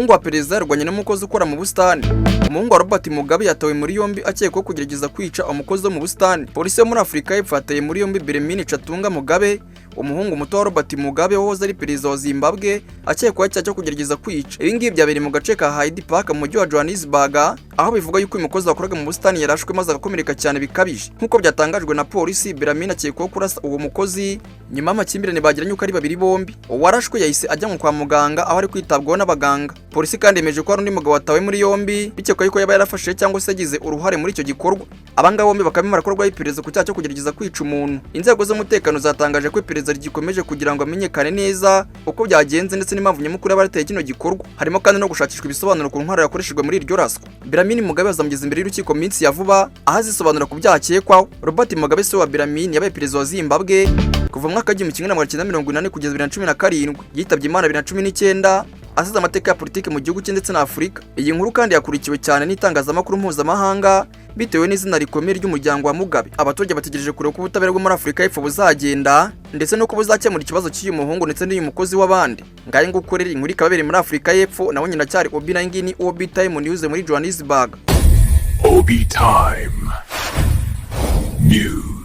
umuhungu wa perezida yarwanye n'umukozi ukora mu busitani. Umuhungu wa Robert Mugabe yatawe muri yombi akekwaho kugerageza kwica umukozi wo mu busitani. Polisi yo muri Afurika y'Epfo yataye muri yombi Beremini Chatunga Mugabe, umuhungu muto wa Robert Mugabe wahoze ari perezida wa Zimbabwe, akekwaho icyaha cyo kugerageza kwica. Ibi ngibi byabereye mu gace ka Hyde Park mu mujyi wa Johannesburg, aho bivuga yuko uyu mukozi wakoraga mu busitani yarashwe maze agakomereka cyane bikabije. Nk'uko byatangajwe na polisi, Beremini akekwaho kurasa uwo mukozi nyuma y'amakimbirane bagiranye uko ari babiri bombi. Uwarashwe yahise ajyanwa kwa muganga aho ari kwitabwaho n'abaganga. Polisi kandi yemeje ko hari undi mugabo watawe muri yombi bikekwa yuko yaba yarafashe cyangwa se yagize uruhare muri icyo gikorwa. Abangaba bombi bakaba barakorwaho iperereza ku cyaha cyo kugerageza kwica umuntu. Inzego z'umutekano zatangaje ko iperereza rigikomeje kugira ngo amenyekane neza uko byagenze ndetse n'impamvu nyamukuru y'abarateye kino gikorwa. Harimo kandi no gushakishwa ibisobanuro ku ntwaro yakoreshejwe muri iryo raswa. Beremini Mugabe azamugeza imbere y'urukiko minsi ya vuba aho azisobanura ku byaha akekwaho. Robert Mugabe se wa Beremini yabaye perezida wa Zimbabwe kuva mu mwaka w'igihumbi kimwe magana cyenda mirongo inani kugeza 2017. Yitabye Imana 2019 asize amateka ya politiki mu gihugu cye ndetse na Afurika. Iyi nkuru kandi yakurikiwe cyane n'itangazamakuru mpuzamahanga bitewe n'izina rikomeye ry'umuryango wa Mugabe. Abaturage bategereje kureba ko ubutabera bwo muri Afurika y'Epfo buzagenda ndetse nuko buzakemura ikibazo cy'uyu muhungu ndetse n'uyu mukozi w'abandi. Ngaye ngo ukorera inkuru ikababere muri Afurika y'Epfo, naho nyina cyari Obi Nangini Obi Time News muri Johannesburg. Obi Time News.